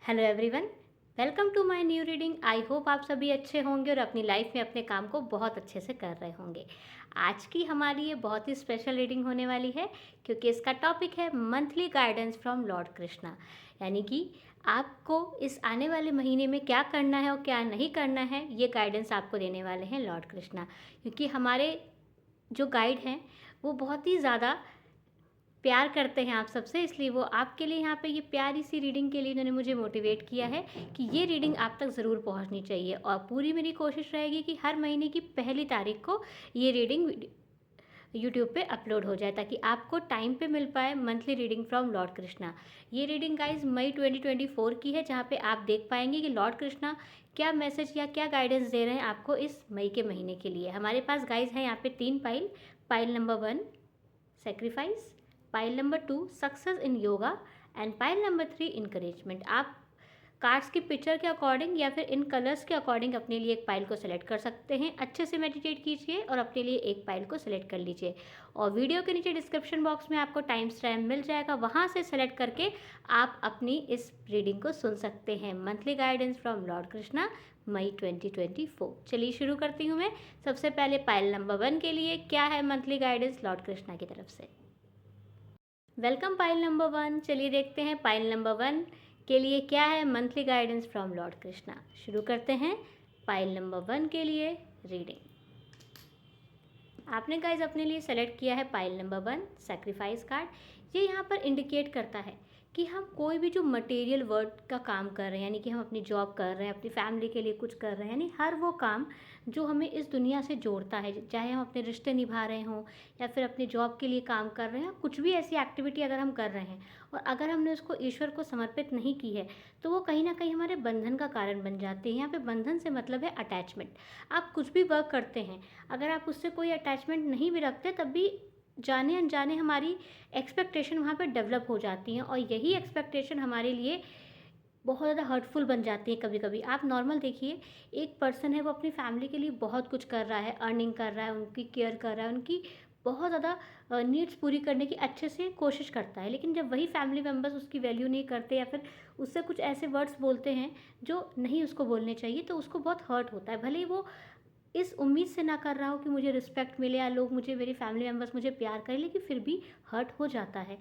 Hello everyone, welcome to my new reading. I hope आप सभी अच्छे होंगे और अपनी लाइफ में अपने काम को बहुत अच्छे से कर रहे होंगे। आज की हमारी ये बहुत ही स्पेशल रीडिंग होने वाली है क्योंकि इसका टॉपिक है monthly guidance from Lord Krishna. यानी कि आपको इस आने वाले महीने में क्या करना है और क्या नहीं करना है, ये गाइडेंस आपको देने वाले हैं लॉर्ड कृष्णा। क्योंकि हमारे जो गाइड हैं वो बहुत ही ज़्यादा प्यार करते हैं आप सबसे, इसलिए वो आपके लिए यहाँ पे ये प्यारी सी रीडिंग के लिए इन्होंने मुझे मोटिवेट किया है कि ये रीडिंग आप तक ज़रूर पहुँचनी चाहिए। और पूरी मेरी कोशिश रहेगी कि हर महीने की पहली तारीख को ये रीडिंग यूट्यूब पे अपलोड हो जाए ताकि आपको टाइम पे मिल पाए monthly reading from Lord Krishna. ये रीडिंग गाइज मई 2024 की है, जहाँ पे आप देख पाएंगे कि लॉर्ड कृष्णा क्या मैसेज या क्या गाइडेंस दे रहे हैं आपको इस मई के महीने के लिए। हमारे पास गाइज है यहाँ पे 3 pile. Pile number 1 sacrifice, pile number 2 success in yoga and pile number 3 encouragement. आप कार्ड्स की पिक्चर के अकॉर्डिंग या फिर इन कलर्स के अकॉर्डिंग अपने लिए एक पाइल को सेलेक्ट कर सकते हैं। अच्छे से मेडिटेट कीजिए और अपने लिए एक पाइल को सेलेक्ट कर लीजिए। और वीडियो के नीचे डिस्क्रिप्शन बॉक्स में आपको टाइम स्टैम्प मिल जाएगा, वहाँ से सेलेक्ट करके आप अपनी इस रीडिंग को सुन सकते हैं। Monthly guidance from Lord Krishna May 2024। चलिए शुरू करती हूँ मैं। सबसे पहले पाइल नंबर 1 के लिए क्या है मंथली गाइडेंस लॉर्ड कृष्णा की तरफ से। Welcome pile number 1। चलिए देखते हैं पाइल नंबर 1 के लिए क्या है monthly guidance from Lord Krishna. शुरू करते हैं पाइल नंबर 1 के लिए रीडिंग। आपने गाइज अपने लिए सेलेक्ट किया है पाइल नंबर 1 सैक्रिफाइस कार्ड। ये यहाँ पर इंडिकेट करता है कि हम कोई भी जो मटेरियल वर्ड का काम कर रहे हैं, यानी कि हम अपनी जॉब कर रहे हैं, अपनी फैमिली के लिए कुछ कर रहे हैं, यानी हर वो काम जो हमें इस दुनिया से जोड़ता है, चाहे हम अपने रिश्ते निभा रहे हों या फिर अपनी जॉब के लिए काम कर रहे हैं, कुछ भी ऐसी एक्टिविटी अगर हम कर रहे हैं और अगर हमने उसको ईश्वर को समर्पित नहीं की है तो वो कहीं ना कहीं हमारे बंधन का कारण बन जाती है। यहाँ पे बंधन से मतलब है अटैचमेंट। आप कुछ भी वर्क करते हैं, अगर आप उससे कोई अटैचमेंट नहीं भी रखते तब भी जाने अनजाने हमारी एक्सपेक्टेशन वहाँ पे डेवलप हो जाती हैं और यही एक्सपेक्टेशन हमारे लिए बहुत ज़्यादा हर्टफुल बन जाती है। कभी कभी आप नॉर्मल देखिए, एक पर्सन है वो अपनी फैमिली के लिए बहुत कुछ कर रहा है, अर्निंग कर रहा है, उनकी केयर कर रहा है, उनकी बहुत ज़्यादा नीड्स पूरी करने की अच्छे से कोशिश करता है, लेकिन जब वही फैमिली मेम्बर्स उसकी वैल्यू नहीं करते या फिर उससे कुछ ऐसे वर्ड्स बोलते हैं जो नहीं उसको बोलने चाहिए तो उसको बहुत हर्ट होता है। भले ही वो इस उम्मीद से ना कर रहा हो कि मुझे रिस्पेक्ट मिले या लोग मुझे, मेरी फैमिली मेम्बर्स मुझे प्यार करें, लेकिन फिर भी हर्ट हो जाता है।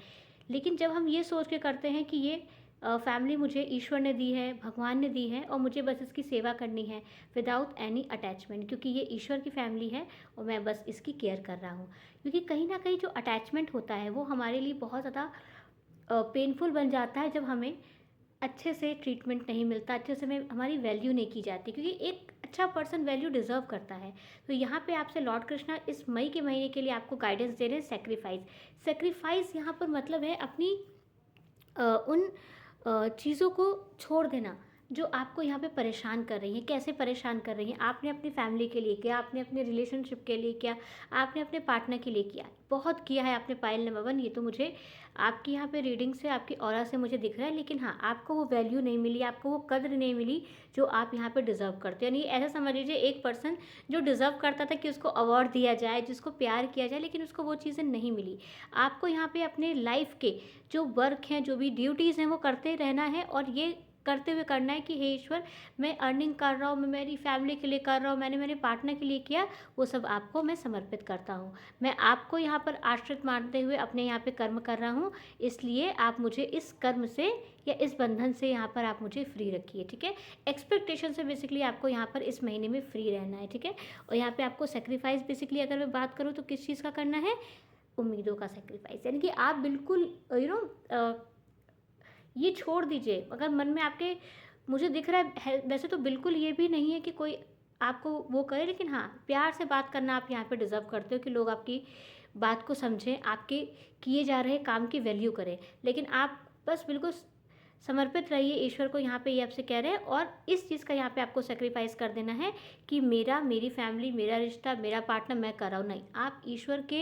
लेकिन जब हम ये सोच के करते हैं कि ये फैमिली मुझे ईश्वर ने दी है, भगवान ने दी है और मुझे बस इसकी सेवा करनी है विदाउट एनी अटैचमेंट, क्योंकि ये ईश्वर की फैमिली है और मैं बस इसकी केयर कर रहा हूँ। क्योंकि कहीं ना कहीं जो अटैचमेंट होता है वो हमारे लिए बहुत ज़्यादा पेनफुल बन जाता है जब हमें अच्छे से ट्रीटमेंट नहीं मिलता, अच्छे से हमें हमारी वैल्यू नहीं की जाती, क्योंकि एक अच्छा पर्सन वैल्यू डिजर्व करता है। तो यहाँ पे आपसे लॉर्ड कृष्णा इस मई के महीने के लिए आपको गाइडेंस दे रहे हैं सेक्रीफाइस। सेक्रीफाइस यहाँ पर मतलब है अपनी उन चीज़ों को छोड़ देना जो आपको यहाँ पे परेशान कर रही हैं। कैसे परेशान कर रही हैं? आपने अपनी फैमिली के लिए किया, आपने अपने रिलेशनशिप के लिए किया, आपने अपने पार्टनर के लिए किया, बहुत किया है आपने पाइल नंबर 1। ये तो मुझे आपकी यहाँ पे रीडिंग से, आपकी ऑरा से मुझे दिख रहा है, लेकिन हाँ, आपको वो वैल्यू नहीं मिली, आपको वो कद्र नहीं मिली जो आप यहाँ पे डिज़र्व करते हो। यानी ऐसा समझ लीजिए एक पर्सन जो डिज़र्व करता था कि उसको अवार्ड दिया जाए, जिसको प्यार किया जाए, लेकिन उसको वो चीज़ें नहीं मिली। आपको यहाँ पे अपने लाइफ के जो वर्क हैं, जो भी ड्यूटीज़ हैं, वो करते रहना है और ये करते हुए करना है कि हे ईश्वर, मैं अर्निंग कर रहा हूँ, मैं मेरी फैमिली के लिए कर रहा हूँ, मैंने मेरे पार्टनर के लिए किया, वो सब आपको मैं समर्पित करता हूँ। मैं आपको यहाँ पर आश्रित मानते हुए अपने यहाँ पे कर्म कर रहा हूँ, इसलिए आप मुझे इस कर्म से या इस बंधन से यहाँ पर आप मुझे फ्री रखिए। ठीक है, एक्सपेक्टेशन से बेसिकली आपको यहाँ पर इस महीने में फ्री रहना है। ठीक है, और यहाँ पे आपको सेक्रीफाइस बेसिकली अगर मैं बात करूँ तो किस चीज़ का करना है? उम्मीदों का सेक्रीफाइस। यानी कि आप बिल्कुल ये छोड़ दीजिए। अगर मन में आपके, मुझे दिख रहा है वैसे तो बिल्कुल ये भी नहीं है कि कोई आपको वो करे, लेकिन हाँ, प्यार से बात करना आप यहाँ पे डिज़र्व करते हो कि लोग आपकी बात को समझें, आपके किए जा रहे काम की वैल्यू करें। लेकिन आप बस बिल्कुल समर्पित रहिए ईश्वर को, यहाँ पे ये आपसे कह रहे हैं। और इस चीज़ का यहाँ पे आपको सेक्रीफाइस कर देना है कि मेरी फैमिली, मेरा रिश्ता, मेरा पार्टनर मैं कर रहा हूँ। नहीं, आप ईश्वर के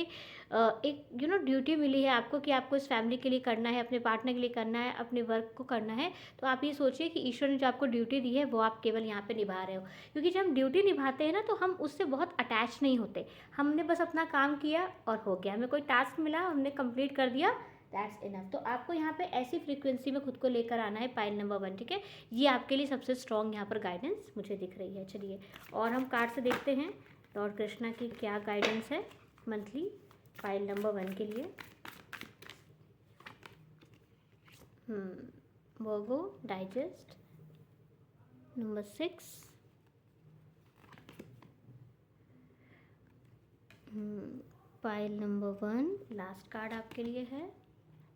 एक ड्यूटी मिली है आपको कि आपको इस फैमिली के लिए करना है, अपने पार्टनर के लिए करना है, अपने वर्क को करना है। तो आप ये सोचिए कि ईश्वर ने जो आपको ड्यूटी दी है वो आप केवल यहाँ पे निभा रहे हो। क्योंकि जब हम ड्यूटी निभाते हैं ना तो हम उससे बहुत अटैच नहीं होते। हमने बस अपना काम किया और हो गया, हमें कोई टास्क मिला, हमने कंप्लीट कर दिया, दैट्स इनफ। तो आपको यहाँ पे ऐसी फ्रीक्वेंसी में खुद को लेकर आना है पाइल नंबर 1, ठीक है। ये आपके लिए सबसे स्ट्रॉन्ग यहाँ पर गाइडेंस मुझे दिख रही है। चलिए और हम कार्ड से देखते हैं लॉर्ड कृष्णा की क्या गाइडेंस है मंथली पाइल नंबर 1 के लिए। Virgo digest number 6, pile number 1 last card आपके लिए है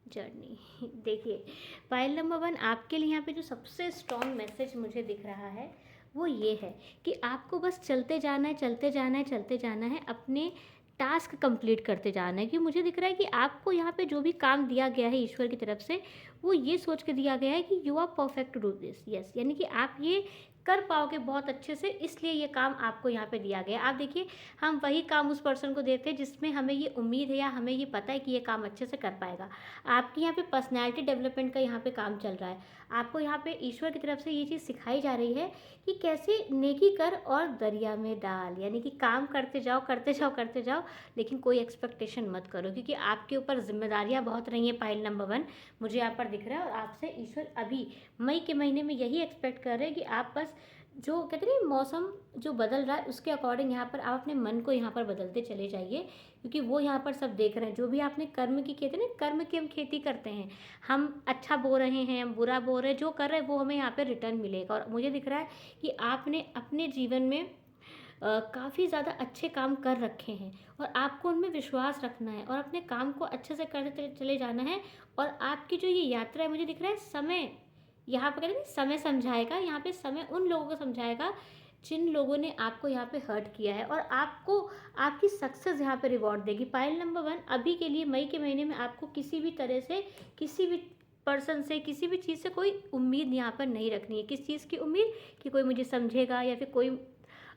जर्नी। देखिए पाइल नंबर 1 आपके लिए यहाँ पे जो सबसे स्ट्रॉन्ग मैसेज मुझे दिख रहा है वो ये है कि आपको बस चलते जाना है, चलते जाना है, चलते जाना है, अपने टास्क कंप्लीट करते जाना है। कि मुझे दिख रहा है कि आपको यहाँ पे जो भी काम दिया गया है ईश्वर की तरफ से, वो ये सोच के दिया गया है कि you are perfect to do this. Yes, यानी कि आप ये कर पाओगे बहुत अच्छे से, इसलिए ये काम आपको यहाँ पे दिया गया। आप देखिए हम वही काम उस पर्सन को देते हैं जिसमें हमें ये उम्मीद है या हमें ये पता है कि ये काम अच्छे से कर पाएगा। आपकी यहाँ पे पर्सनैलिटी डेवलपमेंट का यहाँ पे काम चल रहा है। आपको यहाँ पे ईश्वर की तरफ से ये चीज़ सिखाई जा रही है कि कैसे नेकी कर और दरिया में डाल, यानी कि काम करते जाओ करते जाओ करते जाओ, लेकिन कोई एक्सपेक्टेशन मत करो, क्योंकि आपके ऊपर जिम्मेदारियाँ बहुत रही हैं पाइल नंबर 1 मुझे यहाँ पर दिख रहा है। और आपसे ईश्वर अभी मई के महीने में यही एक्सपेक्ट कर रहे हैं कि आप बस जो कहते हैं मौसम जो बदल रहा है उसके अकॉर्डिंग यहाँ पर आप अपने मन को यहाँ पर बदलते चले जाइए, क्योंकि वो यहाँ पर सब देख रहे हैं। जो भी आपने कर्म की कहते हैं ना, कर्म की हम खेती करते हैं, हम अच्छा बो रहे हैं, हम बुरा बो रहे हैं, जो कर रहे हैं वो हमें यहाँ पर रिटर्न मिलेगा। और मुझे दिख रहा है कि आपने अपने जीवन में काफ़ी ज़्यादा अच्छे काम कर रखे हैं और आपको उनमें विश्वास रखना है और अपने काम को अच्छे से करते चले जाना है। और आपकी जो ये यात्रा है मुझे दिख रहा है समय यहाँ पर कहते हैं समय समझाएगा, यहाँ पे समय उन लोगों को समझाएगा जिन लोगों ने आपको यहाँ पे हर्ट किया है, और आपको आपकी सक्सेस यहाँ पे रिवॉर्ड देगी। पाइल नंबर 1 अभी के लिए मई के महीने में आपको किसी भी तरह से किसी भी पर्सन से किसी भी चीज़ से कोई उम्मीद यहाँ पर नहीं रखनी है। किस चीज़ की उम्मीद? कि कोई मुझे समझेगा या फिर कोई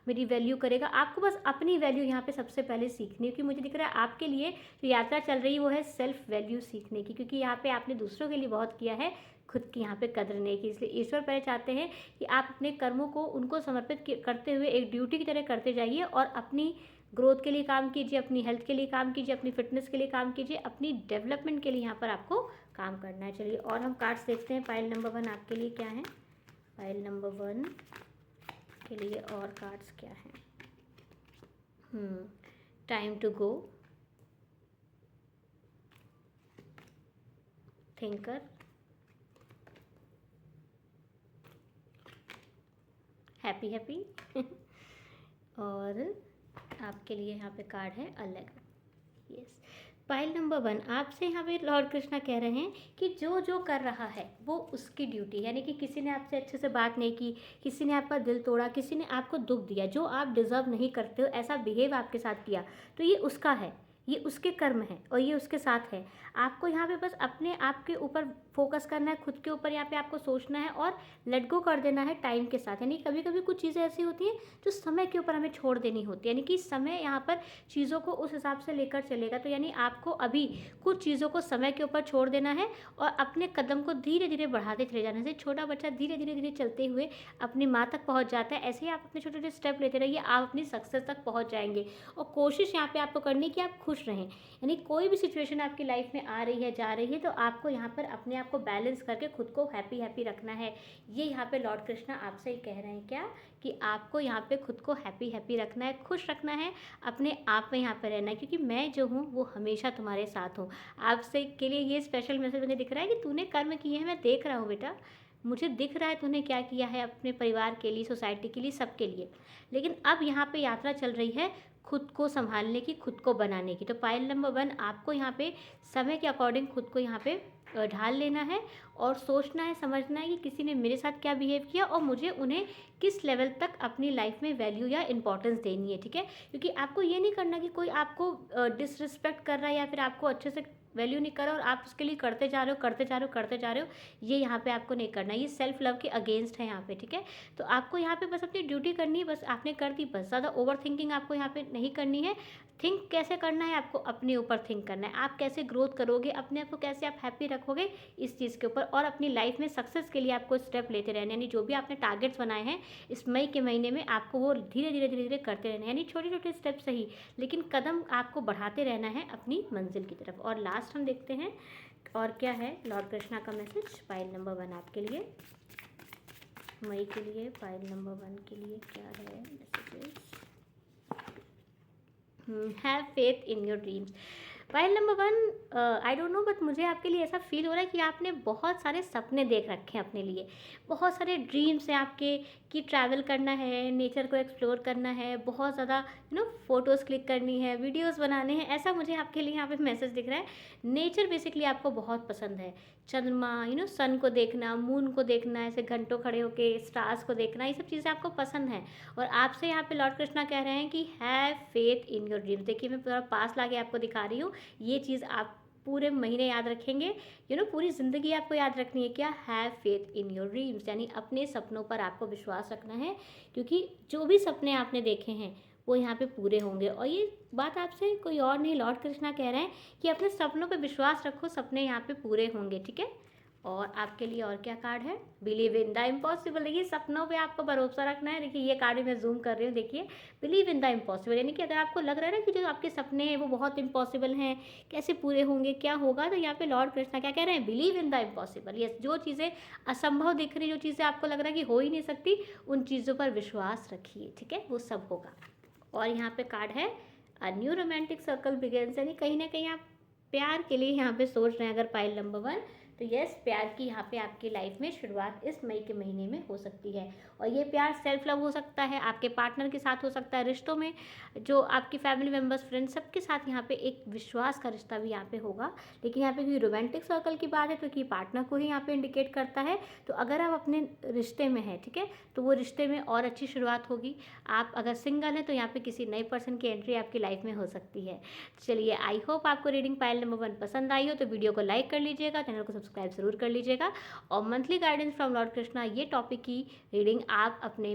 मेरी वैल्यू करेगा। आपको बस अपनी वैल्यू यहाँ पे सबसे पहले सीखनी है, क्योंकि मुझे दिख रहा है आपके लिए जो यात्रा चल रही है वो है सेल्फ वैल्यू सीखने की, क्योंकि यहाँ पे आपने दूसरों के लिए बहुत किया है, खुद की यहाँ पे कदर नहीं की। इसलिए ईश्वर पहले चाहते हैं कि आप अपने कर्मों को उनको समर्पित करते हुए एक ड्यूटी की तरह करते जाइए और अपनी ग्रोथ के लिए काम कीजिए, अपनी हेल्थ के लिए काम कीजिए, अपनी फिटनेस के लिए काम कीजिए, अपनी डेवलपमेंट के लिए यहाँ पर आपको काम करना है। चलिए और हम कार्ड्स देखते हैं पाइल नंबर 1 आपके लिए क्या है। पाइल नंबर 1 के लिए और कार्ड्स क्या हैं? Time to go, thinker, happy happy और आपके लिए यहाँ पे कार्ड है अलग। यस, पाइल नंबर 1 आपसे यहाँ पे लॉर्ड कृष्णा कह रहे हैं कि जो जो कर रहा है वो उसकी ड्यूटी, यानी कि किसी ने आपसे अच्छे से बात नहीं की, किसी ने आपका दिल तोड़ा, किसी ने आपको दुख दिया, जो आप डिज़र्व नहीं करते हो ऐसा बिहेव आपके साथ किया, तो ये उसका है, ये उसके कर्म है और ये उसके साथ है। आपको यहाँ पे बस अपने आप के ऊपर फोकस करना है, खुद के ऊपर यहाँ पे आपको सोचना है और लेट गो कर देना है टाइम के साथ। यानी कभी कभी कुछ चीज़ें ऐसी होती हैं जो समय के ऊपर हमें छोड़ देनी होती है, यानी कि समय यहाँ पर चीज़ों को उस हिसाब से लेकर चलेगा। तो यानी आपको अभी कुछ चीज़ों को समय के ऊपर छोड़ देना है और अपने कदम को धीरे धीरे बढ़ाते चले जाना है। छोटा बच्चा धीरे धीरे धीरे चलते हुए अपनी माँ तक पहुँच जाता है, ऐसे ही आप अपने छोटे छोटे स्टेप लेते रहिए, आप अपनी सक्सेस तक पहुँच जाएंगे। और कोशिश यहाँ पे आपको करनी है कि आप खुश रहें, यानी कोई भी सिचुएशन आपकी लाइफ में आ रही है जा रही है तो आपको यहाँ पर अपने आप को बैलेंस करके खुद को हैप्पी हैप्पी रखना है। ये यहाँ पे लॉर्ड कृष्णा आपसे ही कह रहे हैं क्या, कि आपको यहाँ पे खुद को हैप्पी हैप्पी रखना है, खुश रखना है, अपने आप में यहाँ पे रहना है, क्योंकि मैं जो हूँ वो हमेशा तुम्हारे साथ हूँ। आपसे के लिए ये स्पेशल मैसेज मुझे दिख रहा है कि तूने कर्म किए हैं, मैं देख रहा हूँ बेटा, मुझे दिख रहा है तूने क्या किया है अपने परिवार के लिए, सोसाइटी के लिए, सबके लिए। लेकिन अब यहाँ पे यात्रा चल रही है खुद को संभालने की, खुद को बनाने की। तो पाइल नंबर 1 आपको यहाँ पे समय के अकॉर्डिंग खुद को यहाँ पे ढाल लेना है और सोचना है, समझना है कि किसी ने मेरे साथ क्या बिहेव किया और मुझे उन्हें किस लेवल तक अपनी लाइफ में वैल्यू या इंपॉर्टेंस देनी है, ठीक है। क्योंकि आपको ये नहीं करना कि कोई आपको डिसरिस्पेक्ट कर रहा है या फिर आपको अच्छे से वैल्यू नहीं कर रहा और आप उसके लिए करते जा रहे हो करते जा रहे हो करते जा रहे हो, ये यहाँ पे आपको नहीं करना, ये सेल्फ लव के अगेंस्ट है यहाँ पे, ठीक है। तो आपको यहाँ पे बस अपनी ड्यूटी करनी है, बस आपने कर दी, बस ज़्यादा ओवर थिंकिंग आपको यहाँ पे नहीं करनी है। थिंक कैसे करना है, आपको अपने ऊपर थिंक करना है, आप कैसे ग्रोथ करोगे, अपने आप को कैसे आप हैप्पी रखोगे इस चीज़ के ऊपर, और अपनी लाइफ में सक्सेस के लिए आपको स्टेप लेते रहना, यानी जो भी आपने टारगेट्स बनाए हैं इस मई के महीने में आपको वो धीरे धीरे धीरे धीरे करते रहना है, यानी छोटे छोटे स्टेप सही, लेकिन कदम आपको बढ़ाते रहना है अपनी मंजिल की तरफ। और लास्ट हम देखते हैं और क्या है लॉर्ड कृष्णा का मैसेज पाइल नंबर 1 आपके लिए, मई के लिए पाइल नंबर 1 के लिए क्या है messages. Have faith in your dreams. Pile number 1, I don't know but मुझे आपके लिए ऐसा फील हो रहा है कि आपने बहुत सारे सपने देख रखे हैं अपने लिए, बहुत सारे ड्रीम्स हैं आपके कि ट्रैवल करना है, नेचर को एक्सप्लोर करना है, बहुत ज़्यादा फ़ोटोज़ क्लिक करनी है, वीडियोस बनाने हैं, ऐसा मुझे आपके लिए यहाँ पे मैसेज दिख रहा है। नेचर बेसिकली आपको बहुत पसंद है, चंद्रमा सन को देखना, मून को देखना, ऐसे घंटों खड़े होके स्टार्स को देखना, ये सब चीज़ें आपको पसंद हैं। और आपसे यहाँ पे लॉर्ड कृष्णा कह रहे हैं कि have faith in your dreams. देखिए मैं पूरा पास लाके आपको दिखा रही हूँ, ये चीज़ आप पूरे महीने याद रखेंगे, पूरी ज़िंदगी आपको याद रखनी है क्या, have faith in your dreams, यानी अपने सपनों पर आपको विश्वास रखना है, क्योंकि जो भी सपने आपने देखे हैं वो यहाँ पे पूरे होंगे। और ये बात आपसे कोई और नहीं, लॉर्ड कृष्णा कह रहे हैं कि अपने सपनों पे विश्वास रखो, सपने यहाँ पे पूरे होंगे, ठीक है। और आपके लिए और क्या कार्ड है, बिलीव इन द इम्पॉसिबल। देखिए सपनों पे आपको भरोसा रखना है। देखिए ये कार्ड मैं जूम कर रही हूँ, देखिए बिलीव इन द इम्पॉसिबल, यानी कि अगर आपको लग रहा है ना कि जो आपके सपने हैं वो बहुत इम्पॉसिबल हैं, कैसे पूरे होंगे, क्या होगा, तो यहाँ पे लॉर्ड कृष्णा क्या कह रहे हैं, believe in the impossible. Yes, जो चीज़ें असंभव दिख रही, जो चीज़ें आपको लग रहा है कि हो ही नहीं सकती, उन चीज़ों पर विश्वास रखिए, ठीक है, वो सब होगा। और यहाँ पे कार्ड है a new romantic circle begins, यानी कहीं ना कहीं आप प्यार के लिए यहाँ पे सोच रहे हैं अगर पाइल नंबर 1, तो यस प्यार की यहाँ पे आपकी लाइफ में शुरुआत इस मई के महीने में हो सकती है। और ये प्यार सेल्फ लव हो सकता है, आपके पार्टनर के साथ हो सकता है, रिश्तों में जो आपकी फैमिली मेम्बर्स, फ्रेंड्स, सबके साथ यहाँ पे एक विश्वास का रिश्ता भी यहाँ पे होगा। लेकिन यहाँ पे कोई रोमांटिक सर्कल की बात है तो कि पार्टनर को ही यहाँ पे इंडिकेट करता है। तो अगर आप अपने रिश्ते में हैं, ठीक है, तो वो रिश्ते में और अच्छी शुरुआत होगी। आप अगर सिंगल हैं तो यहाँ पे किसी नए पर्सन की एंट्री आपकी लाइफ में हो सकती है। चलिए आई होप आपको रीडिंग पाइल नंबर 1 पसंद आई हो, तो वीडियो को लाइक कर लीजिएगा, चैनल को सब्सक्राइब जरूर कर लीजिएगा। और monthly guidance from Lord Krishna, ये टॉपिक की रीडिंग आप अपने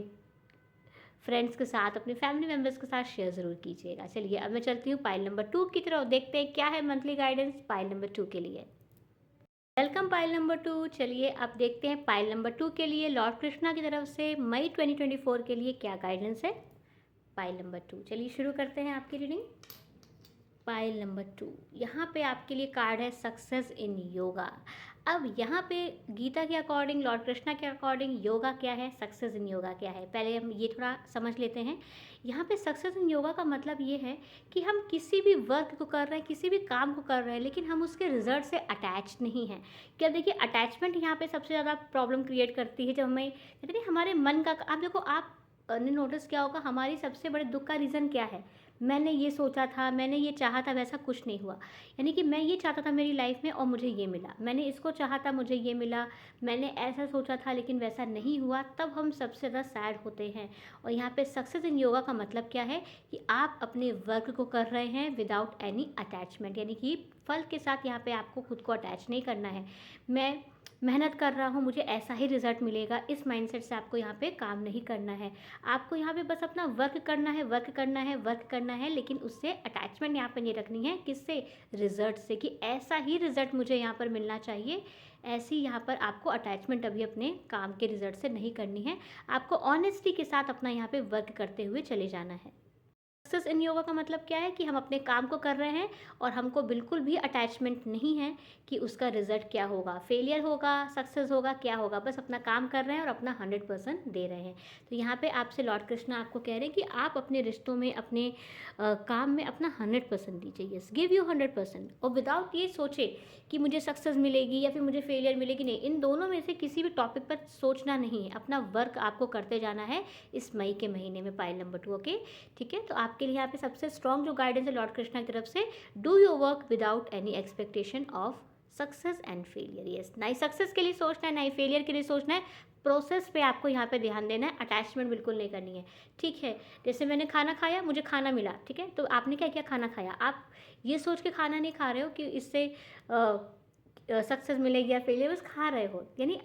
फ्रेंड्स के साथ, अपने फैमिली मेम्बर्स के साथ शेयर ज़रूर कीजिएगा। चलिए अब मैं चलती हूँ पाइल नंबर 2 की तरफ, देखते हैं क्या है मंथली गाइडेंस पाइल नंबर 2 के लिए। Welcome pile number 2। चलिए अब देखते हैं पाइल नंबर 2 के लिए लॉर्ड कृष्णा की तरफ से मई 2024 के लिए क्या गाइडेंस है। पाइल नंबर 2, चलिए शुरू करते हैं आपकी रीडिंग। पाइल नंबर 2, यहाँ पे आपके लिए कार्ड है सक्सेस इन योगा। अब यहाँ पे गीता के अकॉर्डिंग, लॉर्ड कृष्णा के अकॉर्डिंग योगा क्या है, सक्सेस इन योगा क्या है, पहले हम ये थोड़ा समझ लेते हैं। यहाँ पे सक्सेस इन योगा का मतलब ये है कि हम किसी भी वर्क को कर रहे हैं, किसी भी काम को कर रहे हैं, लेकिन हम उसके रिजल्ट से अटैच नहीं हैं। क्या देखिए अटैचमेंट यहाँ पे सबसे ज़्यादा प्रॉब्लम क्रिएट करती है। जब हमें कहते हैं हमारे मन का, आप देखो आपने नोटिस किया होगा हमारी सबसे बड़े दुख का रीज़न क्या है, मैंने ये सोचा था, मैंने ये चाहा था, वैसा कुछ नहीं हुआ। यानी कि मैं ये चाहता था मेरी लाइफ में और मुझे ये मिला, मैंने इसको चाहा था, मुझे ये मिला, मैंने ऐसा सोचा था लेकिन वैसा नहीं हुआ, तब हम सबसे ज़्यादा सैड होते हैं। और यहाँ पे सक्सेस इन योगा का मतलब क्या है कि आप अपने वर्क को कर रहे हैं विदाउट एनी अटैचमेंट, यानी कि फल के साथ यहाँ पे आपको खुद को अटैच नहीं करना है। मैं मेहनत कर रहा हूँ, मुझे ऐसा ही रिजल्ट मिलेगा, इस माइंडसेट से आपको यहाँ पे काम नहीं करना है। आपको यहाँ पे बस अपना वर्क करना है, वर्क करना है, वर्क करना है, लेकिन उससे अटैचमेंट यहाँ पे नहीं रखनी है। किससे, रिजल्ट से, कि ऐसा ही रिजल्ट मुझे यहाँ पर मिलना चाहिए। ऐसी यहाँ पर आपको अटैचमेंट अभी अपने काम के रिजल्ट से नहीं करनी है। आपको ऑनेस्टी के साथ अपना यहाँ पे वर्क करते हुए चले जाना है। सक्सेस इन योगा का मतलब क्या है कि हम अपने काम को कर रहे हैं और हमको बिल्कुल भी अटैचमेंट नहीं है कि उसका रिजल्ट क्या होगा, फेलियर होगा, सक्सेस होगा, क्या होगा, बस अपना काम कर रहे हैं और अपना 100% दे रहे हैं। तो यहाँ पे आपसे लॉर्ड कृष्णा आपको कह रहे हैं कि आप अपने रिश्तों में, अपने काम में अपना 100% दीजिए। यस, गिव यू 100%, और विदाउट ये सोचे कि मुझे सक्सेस मिलेगी या फिर मुझे फेलियर मिलेगी, नहीं, इन दोनों में से किसी भी टॉपिक पर सोचना नहीं है। अपना वर्क आपको करते जाना है इस मई के महीने में पाइल नंबर 2, ओके, ठीक है। तो आपके लिए यहाँ पे सबसे स्ट्रॉन्ग जो गाइडेंस है लॉर्ड कृष्णा की तरफ से, do your work without any expectation of success and failure. Yes, ना ही सक्सेस के लिए सोचना है, ना ही फेलियर के लिए सोचना है, प्रोसेस पे आपको यहाँ पे ध्यान देना है, अटैचमेंट बिल्कुल नहीं करनी है, ठीक है। जैसे मैंने खाना खाया, मुझे खाना मिला, ठीक है, तो आपने क्या किया, खाना खाया, आप ये सोच के खाना नहीं खा रहे हो कि इससे सक्सेस मिलेगी या फेलियर, बस खा रहे हो। यानी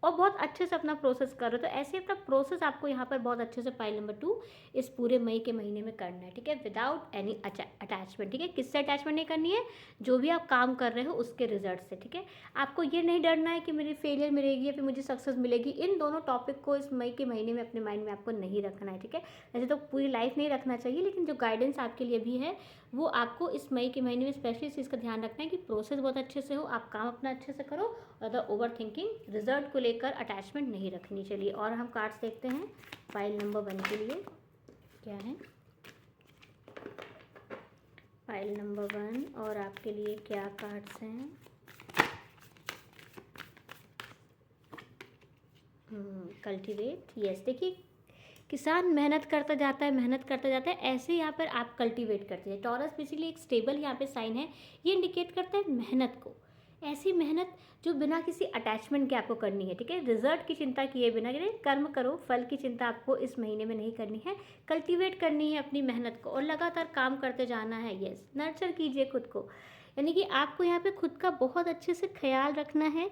और बहुत अच्छे से अपना प्रोसेस कर रहे हो। तो ऐसे अपना प्रोसेस आपको यहाँ पर बहुत अच्छे से पाइल नंबर 2 इस पूरे मई के महीने में करना है, ठीक है, विदाउट एनी अटैचमेंट, ठीक है। किससे अटैचमेंट नहीं करनी है? जो भी आप काम कर रहे हो उसके रिजल्ट से, ठीक है। आपको ये नहीं डरना है कि मेरी फेलियर मिलेगी या फिर मुझे सक्सेस मिलेगी। इन दोनों टॉपिक को इस मई के महीने में अपने माइंड में आपको नहीं रखना है, ठीक है। वैसे तो पूरी लाइफ नहीं रखना चाहिए, लेकिन जो गाइडेंस आपके लिए भी है वो आपको इस मई के महीने में स्पेशली इस चीज़ का ध्यान रखना है कि प्रोसेस बहुत अच्छे से हो, आप काम अपना अच्छे से करो, और द ओवर थिंकिंग, रिजल्ट को लेकर अटैचमेंट नहीं रखनी। चलिए और हम कार्ड्स देखते हैं फाइल नंबर 1 के लिए क्या है। फाइल नंबर 1 और आपके लिए क्या कार्ड्स हैं। Cultivate, yes. देखिए किसान मेहनत करता जाता है, मेहनत करता जाता है, ऐसे यहाँ पर आप कल्टीवेट करते हैं। टॉरस बेसिकली एक स्टेबल यहाँ पे साइन है, ये इंडिकेट करता है मेहनत को, ऐसी मेहनत जो बिना किसी अटैचमेंट के आपको करनी है, ठीक है। रिजल्ट की चिंता किए बिना, कर्म करो, फल की चिंता आपको इस महीने में नहीं करनी है। कल्टीवेट करनी है अपनी मेहनत को और लगातार काम करते जाना है। यस, नर्चर कीजिए खुद को, यानी कि आपको यहाँ पे खुद का बहुत अच्छे से ख्याल रखना है।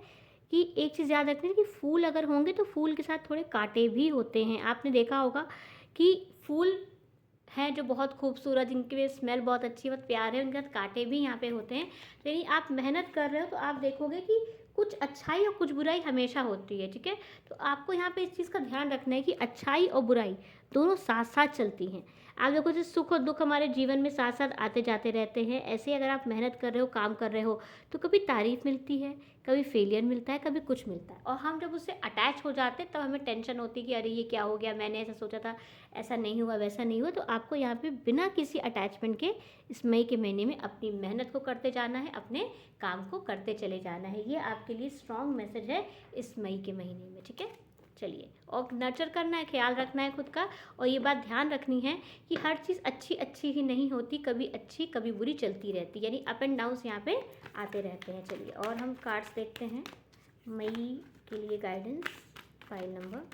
कि एक चीज़ याद रखनी है कि फूल अगर होंगे तो फूल के साथ थोड़े कांटे भी होते हैं। आपने देखा होगा कि फूल हैं जो बहुत खूबसूरत, जिनकी स्मेल बहुत अच्छी, बहुत प्यारे, उनके साथ कांटे भी यहाँ पे होते हैं। तो यदि आप मेहनत कर रहे हो तो आप देखोगे कि कुछ अच्छाई और कुछ बुराई हमेशा होती है, ठीक है। तो आपको यहाँ पे इस चीज़ का ध्यान रखना है कि अच्छाई और बुराई दोनों साथ साथ चलती हैं। आप देखो जो सुख और दुख हमारे जीवन में साथ साथ आते जाते रहते हैं, ऐसे अगर आप मेहनत कर रहे हो, काम कर रहे हो, तो कभी तारीफ मिलती है, कभी फेलियर मिलता है, कभी कुछ मिलता है। और हम जब उससे अटैच हो जाते हैं तब हमें टेंशन होती है कि अरे ये क्या हो गया, मैंने ऐसा सोचा था, ऐसा नहीं हुआ, वैसा नहीं हुआ। तो आपको यहाँ पे बिना किसी अटैचमेंट के इस मई के महीने में अपनी मेहनत को करते जाना है, अपने काम को करते चले जाना है। ये आपके लिए स्ट्रॉन्ग मैसेज है इस मई के महीने में, ठीक है। चलिए, और नर्चर करना है, ख्याल रखना है खुद का, और ये बात ध्यान रखनी है कि हर चीज़ अच्छी अच्छी ही नहीं होती, कभी अच्छी कभी बुरी चलती रहती, यानी अप एंड डाउन्स यहाँ पे आते रहते हैं। चलिए और हम कार्ड्स देखते हैं मई के लिए guidance. File number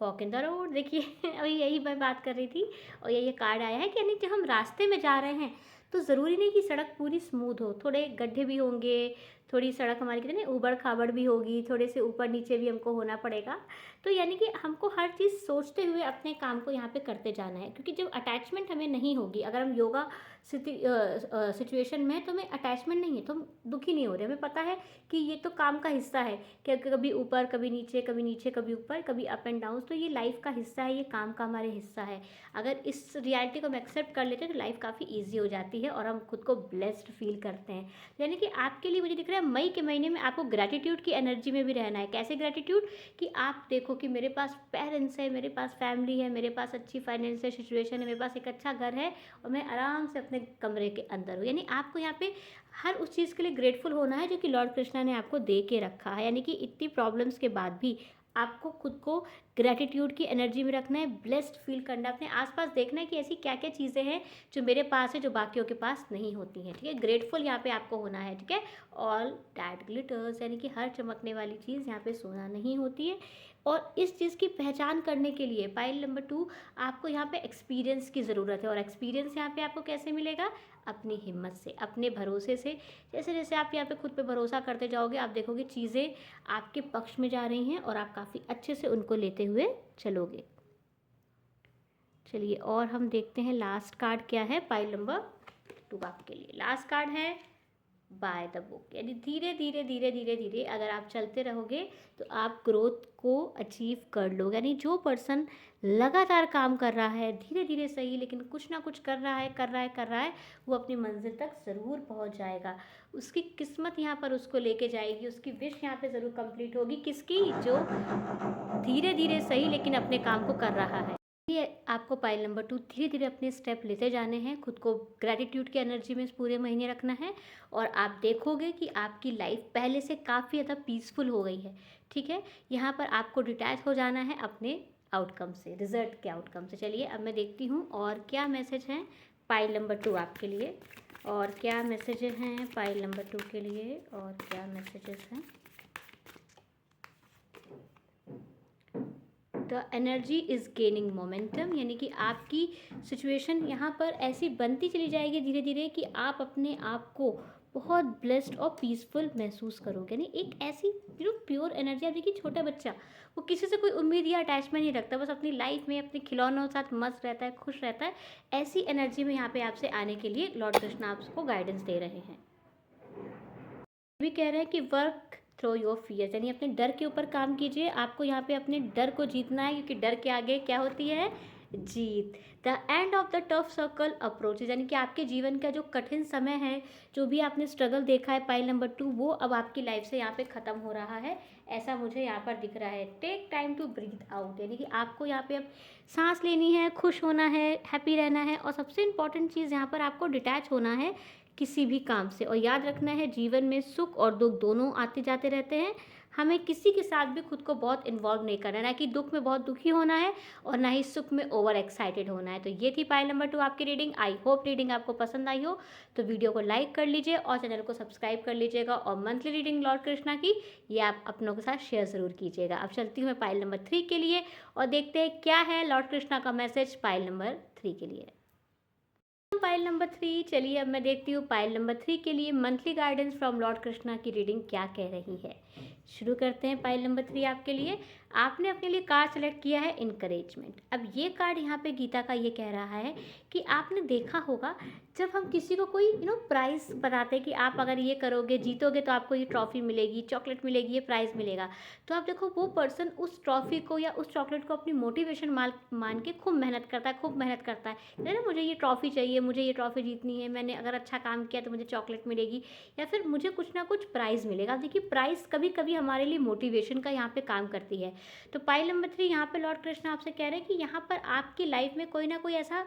walk in the road, देखिए अभी यही मैं बात कर रही थी और ये कार्ड आया है कि यानी जब हम रास्ते में जा रहे हैं तो ज़रूरी नहीं कि सड़क पूरी स्मूथ हो, थोड़े गड्ढे भी होंगे, थोड़ी सड़क हमारी कहते हैं ना ऊबड़ खाबड़ भी होगी, थोड़े से ऊपर नीचे भी हमको होना पड़ेगा। तो यानी कि हमको हर चीज़ सोचते हुए अपने काम को यहाँ पे करते जाना है, क्योंकि जब अटैचमेंट हमें नहीं होगी, अगर हम योगा सिचुएशन में है तो हमें अटैचमेंट नहीं है तो हम दुखी नहीं हो रहे, हमें पता है कि ये तो काम का हिस्सा है कि कभी ऊपर कभी नीचे, कभी नीचे कभी ऊपर, कभी अप एंड डाउन, तो ये लाइफ का हिस्सा है, ये काम का हमारे हिस्सा है। अगर इस रियलिटी को हम एक्सेप्ट कर लेते हैं तो लाइफ काफ़ी ईजी हो जाती है और हम खुद को ब्लेस्ड फील करते हैं। यानी कि आपके लिए मुझे दिख रहा है मई के महीने में आपको ग्रैटिट्यूड की एनर्जी में भी रहना है। कैसे ग्रैटिट्यूड? कि आप देखो कि मेरे पास पेरेंट्स है, मेरे पास फैमिली है, मेरे पास अच्छी फाइनेंशियल सिचुएशन है, मेरे पास एक अच्छा घर है और मैं आराम से अपने कमरे के अंदर हूँ। यानी आपको यहाँ पे हर उस चीज़ के लिए ग्रेटफुल होना है जो कि लॉर्ड कृष्णा ने आपको दे के रखा है। यानी कि इतनी प्रॉब्लम्स के बाद भी आपको खुद को ग्रैटिट्यूड की एनर्जी में रखना है, ब्लेस्ड फील करना है, अपने आसपास देखना है कि ऐसी क्या क्या चीज़ें हैं जो मेरे पास है जो बाकियों के पास नहीं होती हैं, ठीक है। ग्रेटफुल यहाँ पे आपको होना है, ठीक है। ऑल दैट ग्लिटर्स, यानी कि हर चमकने वाली चीज़ यहाँ पे सोना नहीं होती है। और इस चीज़ की पहचान करने के लिए पाइल नंबर 2 आपको यहाँ पे एक्सपीरियंस की ज़रूरत है। और एक्सपीरियंस यहाँ पे आपको कैसे मिलेगा? अपनी हिम्मत से, अपने भरोसे से। जैसे जैसे आप यहाँ पे खुद पे भरोसा करते जाओगे आप देखोगे चीज़ें आपके पक्ष में जा रही हैं और आप काफ़ी अच्छे से उनको लेते हुए चलोगे। चलिए और हम देखते हैं लास्ट कार्ड क्या है पाइल नंबर 2 आपके लिए। लास्ट कार्ड है बाय द बुक, यानी धीरे धीरे धीरे धीरे धीरे अगर आप चलते रहोगे तो आप ग्रोथ को अचीव कर लो। यानी जो पर्सन लगातार काम कर रहा है, धीरे धीरे सही, लेकिन कुछ ना कुछ कर रहा है कर रहा है कर रहा है, वो अपनी मंजिल तक ज़रूर पहुंच जाएगा। उसकी किस्मत यहाँ पर उसको लेके जाएगी, उसकी विश यहाँ पे ज़रूर कंप्लीट होगी। किसकी? जो धीरे धीरे सही लेकिन अपने काम को कर रहा है। ये आपको पाइल नंबर 2 धीरे धीरे अपने स्टेप लेते जाने हैं, खुद को ग्रैटिट्यूड की एनर्जी में इस पूरे महीने रखना है और आप देखोगे कि आपकी लाइफ पहले से काफ़ी ज़्यादा पीसफुल हो गई है, ठीक है। यहाँ पर आपको डिटैच हो जाना है अपने आउटकम से, रिजल्ट के आउटकम से। चलिए अब मैं देखती हूँ और क्या मैसेज हैं पाइल नंबर 2 आपके लिए, और क्या मैसेजेस हैं पाइल नंबर 2 के लिए, और क्या मैसेजेस हैं। The energy is gaining momentum, यानी कि आपकी सिचुएशन यहाँ पर ऐसी बनती चली जाएगी धीरे धीरे कि आप अपने आप को बहुत ब्लेस्ड और पीसफुल महसूस करोगे। यानी एक ऐसी प्योर एनर्जी। आप देखिए छोटा बच्चा, वो किसी से कोई उम्मीद या अटैचमेंट नहीं रखता, बस अपनी लाइफ में अपने खिलौनों के साथ मस्त रहता है, खुश रहता है। ऐसी एनर्जी में यहाँ पे आपसे आने के लिए लॉर्ड कृष्णा आपको गाइडेंस दे रहे हैं। भी कह रहे हैं कि वर्क थ्रो योर फियर्स, यानी अपने डर के ऊपर काम कीजिए। आपको यहाँ पे अपने डर को जीतना है, क्योंकि डर के आगे क्या होती है? जीत। The end of the tough circle approaches, यानी कि आपके जीवन का जो कठिन समय है, जो भी आपने स्ट्रगल देखा है पाइल नंबर 2, वो अब आपकी लाइफ से यहाँ पे ख़त्म हो रहा है, ऐसा मुझे यहाँ पर दिख रहा है। Take time to breathe out, यानी कि आपको यहाँ पे अब सांस लेनी है, खुश होना है, हैप्पी रहना है, और सबसे इम्पॉर्टेंट चीज़ यहाँ पर आपको डिटैच होना है किसी भी काम से। और याद रखना है, जीवन में सुख और दुख दोनों आते जाते रहते हैं। हमें किसी के साथ भी खुद को बहुत इन्वॉल्व नहीं करना है, ना कि दुख में बहुत दुखी होना है और ना ही सुख में ओवर एक्साइटेड होना है। तो ये थी पाइल नंबर 2 आपकी रीडिंग। आई होप रीडिंग आपको पसंद आई हो, तो वीडियो को लाइक कर लीजिए और चैनल को सब्सक्राइब कर लीजिएगा। और मंथली रीडिंग लॉर्ड कृष्णा की ये आप अपनों के साथ शेयर ज़रूर कीजिएगा। अब चलती हूँ मैं पाइल नंबर 3 के लिए और देखते हैं क्या है लॉर्ड कृष्णा का मैसेज पाइल नंबर 3 के लिए। पाइल नंबर 3, चलिए अब मैं देखती हूँ पाइल नंबर 3 के लिए monthly guidance from Lord Krishna की रीडिंग क्या कह रही है। शुरू करते हैं पाइल नंबर 3 आपके लिए। आपने अपने लिए कार्ड सेलेक्ट किया है इनकरेजमेंट। अब ये कार्ड यहाँ पे गीता का ये कह रहा है कि आपने देखा होगा, जब हम किसी को कोई प्राइज़ बताते हैं कि आप अगर ये करोगे, जीतोगे तो आपको ये ट्रॉफ़ी मिलेगी, चॉकलेट मिलेगी, ये प्राइज़ मिलेगा, तो आप देखो वो पर्सन उस ट्रॉफ़ी को या उस चॉकलेट को अपनी मोटिवेशन मान के खूब मेहनत करता है, खूब मेहनत करता है ना, मुझे ये ट्रॉफ़ी चाहिए, मुझे ये ट्रॉफ़ी जीतनी है, मैंने अगर अच्छा काम किया तो मुझे चॉकलेट मिलेगी या फिर मुझे कुछ ना कुछ प्राइज़ मिलेगा। देखिए प्राइज़ कभी कभी हमारे लिए मोटिवेशन का यहाँ पे काम करती है। तो पाइल नंबर 3 यहाँ पे लॉर्ड कृष्णा आपसे कह रहे हैं कि यहाँ पर आपकी लाइफ में कोई ना कोई ऐसा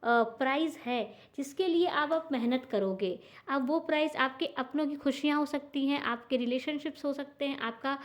प्राइज़ है जिसके लिए आप मेहनत करोगे। अब वो प्राइज़ आपके अपनों की खुशियाँ हो सकती हैं, आपके रिलेशनशिप्स हो सकते हैं, आपका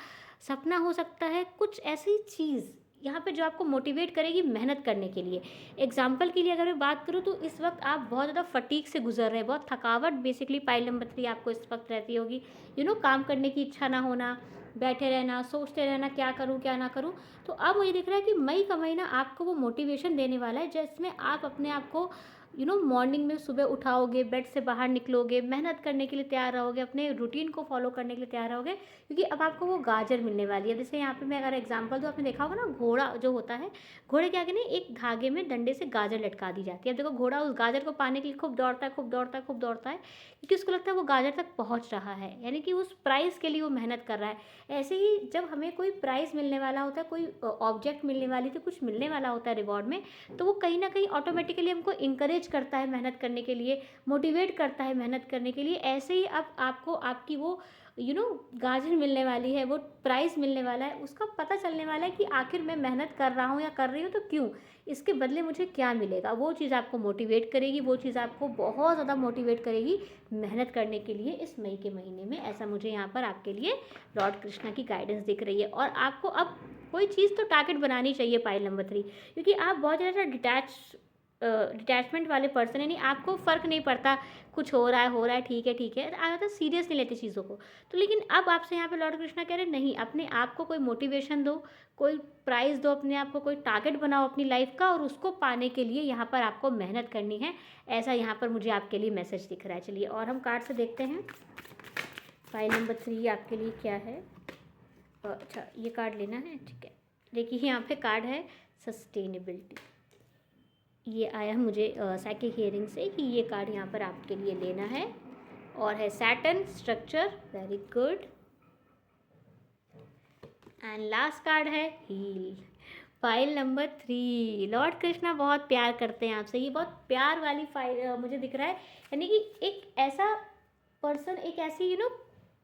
सपना हो सकता है, कुछ ऐसी चीज़ यहाँ पे जो आपको मोटिवेट करेगी मेहनत करने के लिए। एग्जाम्पल के लिए अगर मैं बात करूँ तो इस वक्त आप बहुत ज़्यादा फटीग से गुजर रहे हैं, बहुत थकावट बेसिकली पाइल नंबर 3 आपको इस वक्त रहती होगी। काम करने की इच्छा ना होना, बैठे रहना, सोचते रहना क्या करूँ क्या ना करूँ। तो अब मुझे दिख रहा है कि मई का महीना आपको वो मोटिवेशन देने वाला है, जिसमें आप अपने आप को मॉर्निंग में सुबह उठाओगे, बेड से बाहर निकलोगे, मेहनत करने के लिए तैयार रहोगे, अपने रूटीन को फॉलो करने के लिए तैयार रहोगे, क्योंकि अब आपको वो गाजर मिलने वाली है। जैसे यहाँ पे मैं अगर एग्जांपल दूँ, आपने देखा होगा ना, घोड़ा जो होता है, घोड़े के आगे ना एक धागे में डंडे से गाजर लटका दी जाती है। अब देखो घोड़ा उस गाजर को पाने के लिए खूब दौड़ता है, खूब दौड़ता है, खूब दौड़ता है, क्योंकि उसको लगता है वो गाजर तक पहुँच रहा है, यानी कि उस प्राइज़ के लिए वो मेहनत कर रहा है। ऐसे ही जब हमें कोई प्राइज़ मिलने वाला होता है, कोई ऑब्जेक्ट मिलने वाली थी, कुछ मिलने वाला होता है रिवॉर्ड में, तो वो कहीं ना कहीं ऑटोमेटिकली हमको इंकरेज करता है मेहनत करने के लिए, मोटिवेट करता है मेहनत करने के लिए। ऐसे ही अब आपको आपकी वो गाजर मिलने वाली है, वो प्राइज़ मिलने वाला है, उसका पता चलने वाला है कि आखिर मैं मेहनत कर रहा हूँ या कर रही हूँ तो क्यों, इसके बदले मुझे क्या मिलेगा। वो चीज़ आपको मोटिवेट करेगी, वो चीज़ आपको बहुत ज़्यादा मोटिवेट करेगी मेहनत करने के लिए इस मई के महीने में। ऐसा मुझे यहाँ पर आपके लिए लॉर्ड कृष्णा की गाइडेंस दिख रही है। और आपको अब कोई चीज़ तो टारगेट बनानी चाहिए पाइल नंबर 3, क्योंकि आप बहुत ज़्यादा डिटैचमेंट वाले पर्सन, यानी आपको फ़र्क नहीं पड़ता, कुछ हो रहा है, ठीक है, आप ज़्यादा सीरियस नहीं लेते चीज़ों को। तो लेकिन अब आपसे यहाँ पे लॉर्ड कृष्णा कह रहे हैं नहीं, अपने आप को कोई मोटिवेशन दो, कोई प्राइज़ दो, अपने आप को कोई टारगेट बनाओ अपनी लाइफ का, और उसको पाने के लिए यहाँ पर आपको मेहनत करनी है। ऐसा यहाँ पर मुझे आपके लिए मैसेज दिख रहा है। चलिए और हम कार्ड से देखते हैं फाइल नंबर 3 आपके लिए क्या है। अच्छा ये कार्ड लेना है, ठीक है। देखिए यहाँ पे कार्ड है सस्टेनेबिलिटी। ये आया मुझे साइकिक हियरिंग से कि ये कार्ड यहाँ पर आपके लिए लेना है। और है Saturn structure, very good. And last card है heal. File number 3, Lord Krishna बहुत प्यार करते हैं आपसे, ये बहुत प्यार वाली फाइल मुझे दिख रहा है। यानी कि एक ऐसा पर्सन, एक ऐसी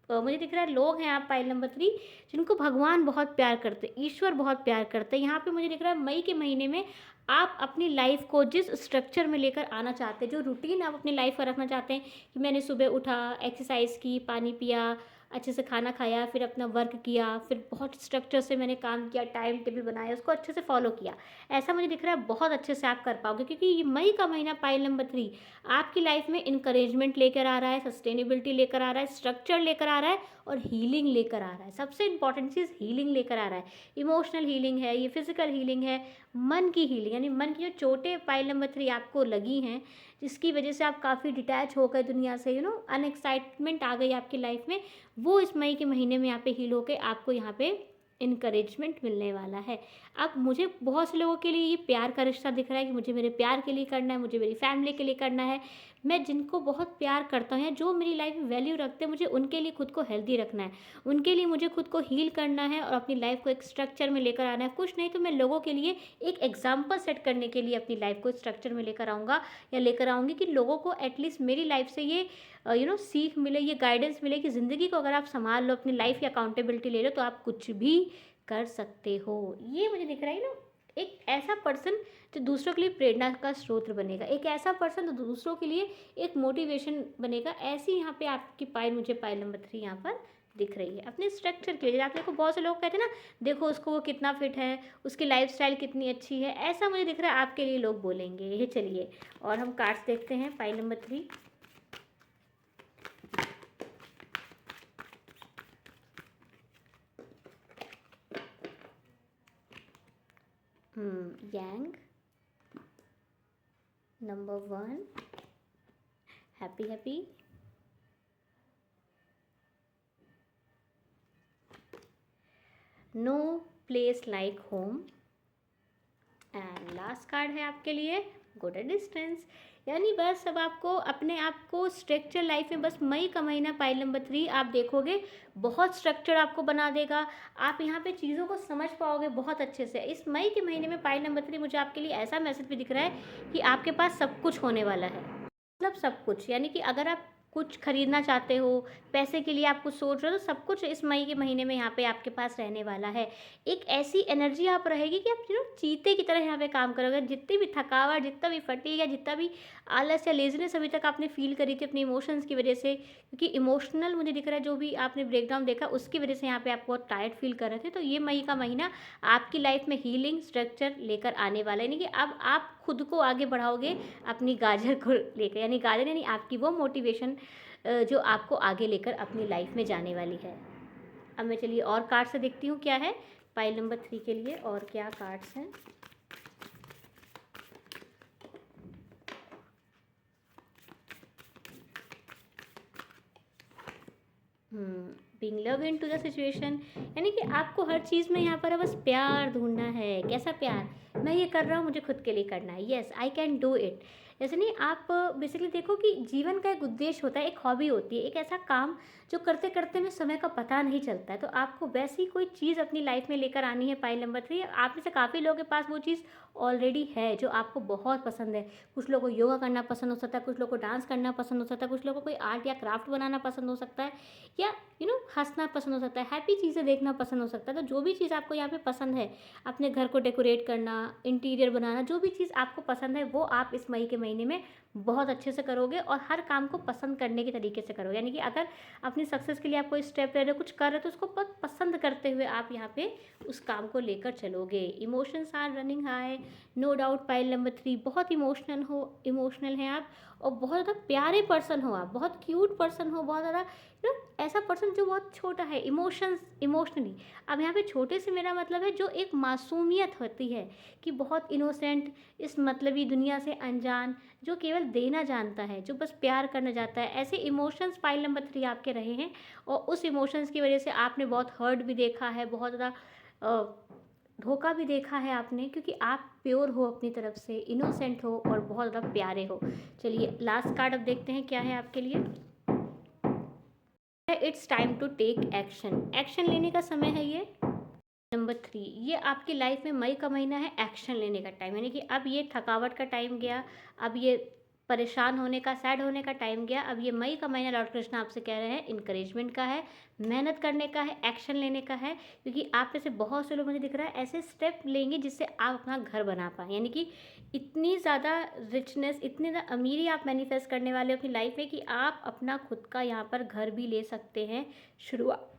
मुझे दिख रहा है लोग हैं आप पाइल नंबर 3 जिनको भगवान बहुत प्यार करते हैं, ईश्वर बहुत प्यार करते हैं। यहाँ पे मुझे दिख रहा है मई के महीने में आप अपनी लाइफ को जिस स्ट्रक्चर में लेकर आना चाहते हैं, जो रूटीन आप अपनी लाइफ का रखना चाहते हैं कि मैंने सुबह उठा, एक्सरसाइज की, पानी पिया, अच्छे से खाना खाया, फिर अपना वर्क किया, फिर बहुत स्ट्रक्चर से मैंने काम किया, टाइम टेबल बनाया, उसको अच्छे से फॉलो किया, ऐसा मुझे दिख रहा है बहुत अच्छे से आप कर पाओगे। क्योंकि ये मई का महीना पाइल नंबर 3 आपकी लाइफ में इंकरेजमेंट लेकर आ रहा है, सस्टेनेबिलिटी लेकर आ रहा है, स्ट्रक्चर लेकर आ रहा है और हीलिंग लेकर आ रहा है। सबसे इंपॉर्टेंट चीज़ हीलिंग लेकर आ रहा है। इमोशनल हीलिंग है, ये फिजिकल हीलिंग है, मन की हीलिंग, यानी मन की जो चोटें पाइल नंबर 3 आपको लगी हैं, जिसकी वजह से आप काफ़ी डिटैच हो गए दुनिया से, अनएक्साइटमेंट आ गई आपकी लाइफ में, वो इस मई के महीने में यहाँ पे हील होके आपको यहाँ पे इनकरेजमेंट मिलने वाला है। अब मुझे बहुत से लोगों के लिए ये प्यार का रिश्ता दिख रहा है कि मुझे मेरे प्यार के लिए करना है, मुझे मेरी फैमिली के लिए करना है। मैं जिनको बहुत प्यार करता हूँ या जो मेरी लाइफ में वैल्यू रखते हैं, मुझे उनके लिए खुद को हेल्दी रखना है, उनके लिए मुझे खुद को हील करना है और अपनी लाइफ को एक स्ट्रक्चर में लेकर आना है। कुछ नहीं तो मैं लोगों के लिए एक एग्जाम्पल सेट करने के लिए अपनी लाइफ को स्ट्रक्चर में लेकर आऊँगा या लेकर आऊँगी कि लोगों को एटलीस्ट मेरी लाइफ से ये सीख मिले, ये गाइडेंस मिले कि ज़िंदगी को अगर आप संभाल लो, अपनी लाइफ की अकाउंटेबिलिटी ले लो, तो आप कुछ भी कर सकते हो। ये मुझे दिख रहा है एक ऐसा पर्सन जो दूसरों के लिए प्रेरणा का स्रोत बनेगा, एक ऐसा पर्सन जो दूसरों के लिए एक मोटिवेशन बनेगा। ऐसी यहाँ पे आपकी पाइल, मुझे पाइल नंबर 3 यहाँ पर दिख रही है अपने स्ट्रक्चर के लिए। आप देखो बहुत से लोग कहते हैं ना, देखो उसको वो कितना फिट है, उसकी लाइफस्टाइल कितनी अच्छी है, ऐसा मुझे दिख रहा है आपके लिए लोग बोलेंगे। ये चलिए और हम कार्ड्स देखते हैं pile number 3। Yang, number 1, happy, no place like home, and last card है आपके लिए गो द डिस्टेंस। यानी बस अब आपको अपने आप को स्ट्रक्चर लाइफ में, बस मई का महीना पाइल नंबर 3 आप देखोगे बहुत स्ट्रक्चर आपको बना देगा। आप यहाँ पे चीज़ों को समझ पाओगे बहुत अच्छे से। इस मई के महीने में पाइल नंबर 3 मुझे आपके लिए ऐसा मैसेज भी दिख रहा है कि आपके पास सब कुछ होने वाला है, मतलब सब कुछ। यानी कि अगर आप कुछ खरीदना चाहते हो, पैसे के लिए आप कुछ सोच रहे हो, तो सब कुछ इस मई के महीने में यहाँ पे आपके पास रहने वाला है। एक ऐसी एनर्जी आप रहेगी कि आप चीते की तरह यहाँ पे काम करोगे। जितनी भी थकावट, जितना भी फटीग या जितना भी आलस या लेजीनेस अभी तक आपने फील करी थी अपने इमोशंस की वजह से, क्योंकि इमोशनल मुझे दिख रहा है जो भी आपने ब्रेकडाउन देखा उसकी वजह से यहाँ पे आप बहुत टायर्ड फील कर रहे थे, तो ये मई का महीना आपकी लाइफ में हीलिंग स्ट्रक्चर लेकर आने वाला है। यानी कि अब आप खुद को आगे बढ़ाओगे अपनी गाजर को लेकर, यानी गाजर यानी आपकी वो मोटिवेशन जो आपको आगे लेकर अपनी लाइफ में जाने वाली है। अब मैं चलिए और कार्ड से देखती हूँ क्या है पाइल नंबर 3 के लिए और क्या कार्ड्स हैं। Being love in to the situation, यानी कि आपको हर चीज़ में यहाँ पर बस प्यार ढूंढना है। कैसा प्यार? मैं ये कर रहा हूँ, मुझे खुद के लिए करना है, yes I can do it. जैसे नहीं, आप बेसिकली देखो कि जीवन का एक उद्देश्य होता है, एक हॉबी होती है, एक ऐसा काम जो करते करते में समय का पता नहीं चलता है। तो आपको वैसी कोई चीज़ अपनी लाइफ में लेकर आनी है पाइल नंबर 3। आप में से काफ़ी लोगों के पास वो चीज़ ऑलरेडी है जो आपको बहुत पसंद है। कुछ लोगों को योगा करना पसंद हो सकता है, कुछ लोगों को डांस करना पसंद हो सकता है, कुछ लोगों को कोई आर्ट या क्राफ्ट बनाना पसंद हो सकता है, या हंसना पसंद हो सकता है, हैप्पी चीज़ें देखना पसंद हो सकता है। तो जो भी चीज़ आपको यहाँ पे पसंद है, अपने घर को डेकोरेट करना, इंटीरियर बनाना, जो भी चीज़ आपको पसंद है वो आप इस मई के महीने में बहुत अच्छे से करोगे और हर काम को पसंद करने के तरीके से करोगे। यानी कि अगर अपनी सक्सेस के लिए आप कोई स्टेप ले रहे हो, कुछ कर रहे हो, तो उसको बहुत पसंद करते हुए आप यहाँ पे उस काम को लेकर चलोगे। Emotions are running high, no doubt pile number 3 बहुत इमोशनल हैं आप, और बहुत ज़्यादा प्यारे पर्सन हो आप, बहुत क्यूट पर्सन हो, बहुत ज़्यादा ऐसा पर्सन जो बहुत छोटा है इमोशनली। अब यहाँ पे छोटे से मेरा मतलब है जो एक मासूमियत होती है कि बहुत इनोसेंट, इस मतलबी दुनिया से अनजान, जो केवल देना जानता है, जो बस प्यार करना चाहता है। ऐसे इमोशंस पाइल नंबर 3 आपके रहे हैं, और उस इमोशंस की वजह से आपने बहुत हर्ट भी देखा है, बहुत ज़्यादा धोखा भी देखा है आपने, क्योंकि आप प्योर हो अपनी तरफ से, इनोसेंट हो और बहुत ज़्यादा प्यारे हो। चलिए लास्ट कार्ड अब देखते हैं क्या है आपके लिए। It's time to take action लेने का समय है ये नंबर 3। ये आपकी लाइफ में मई का महीना है एक्शन लेने का टाइम। यानी कि अब ये थकावट का टाइम गया, अब ये परेशान होने का, सैड होने का टाइम गया। अब ये मई का महीना लॉर्ड कृष्ण आपसे कह रहे हैं इनकरेजमेंट का है, मेहनत करने का है, एक्शन लेने का है। क्योंकि आप में से बहुत से लोग मुझे दिख रहा है ऐसे स्टेप लेंगे जिससे आप अपना घर बना पाएँ। यानी कि इतनी ज़्यादा रिचनेस, इतनी ज़्यादा अमीरी आप मैनिफेस्ट करने वाले हो अपनी लाइफ में कि आप अपना खुद का यहाँ पर घर भी ले सकते हैं। शुरुआत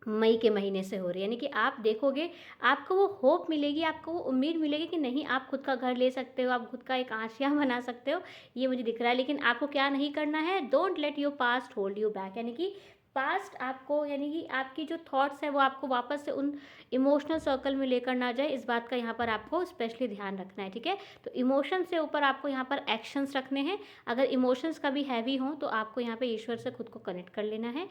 मई के महीने से हो रही है। यानी कि आप देखोगे आपको वो होप मिलेगी, आपको वो उम्मीद मिलेगी कि नहीं, आप खुद का घर ले सकते हो, आप खुद का एक आशियाँ बना सकते हो। ये मुझे दिख रहा है, लेकिन आपको क्या नहीं करना है, don't let your past hold you back. यानी कि पास्ट आपको यानी कि आपकी जो थॉट्स है वो आपको वापस से उन इमोशनल सर्कल में लेकर ना जाए, इस बात का यहाँ पर आपको स्पेशली ध्यान रखना है, ठीक है। तो इमोशन से ऊपर आपको यहाँ पर एक्शंस रखने हैं। अगर इमोशंस कभी हैवी हों तो आपको यहाँ पे ईश्वर से खुद को कनेक्ट कर लेना है,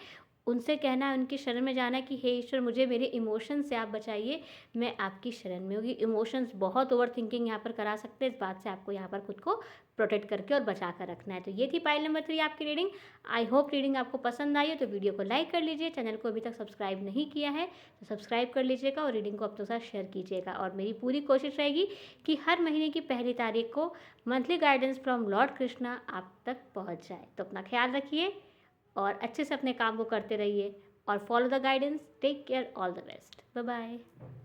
उनसे कहना है, उनकी शरण में जाना है कि हे ईश्वर मुझे मेरे इमोशन से आप बचाइए, मैं आपकी शरण में हूँ। इमोशंस बहुत ओवर थिंकिंग यहाँ पर करा सकते हैं, इस बात से आपको यहाँ पर खुद को प्रोटेक्ट करके और बचा कर रखना है। तो ये थी पाइल नंबर 3 आपकी रीडिंग। आई होप रीडिंग आपको पसंद आई हो तो वीडियो को लाइक कर लीजिए, चैनल को अभी तक सब्सक्राइब नहीं किया है तो सब्सक्राइब कर लीजिएगा और रीडिंग को अपनों के साथ शेयर कीजिएगा। और मेरी पूरी कोशिश रहेगी कि हर महीने की पहली तारीख को monthly guidance from Lord Krishna आप तक पहुँच जाए। तो अपना ख्याल रखिए और अच्छे से अपने काम को करते रहिए और follow the guidance. Take care, all the best, bye bye.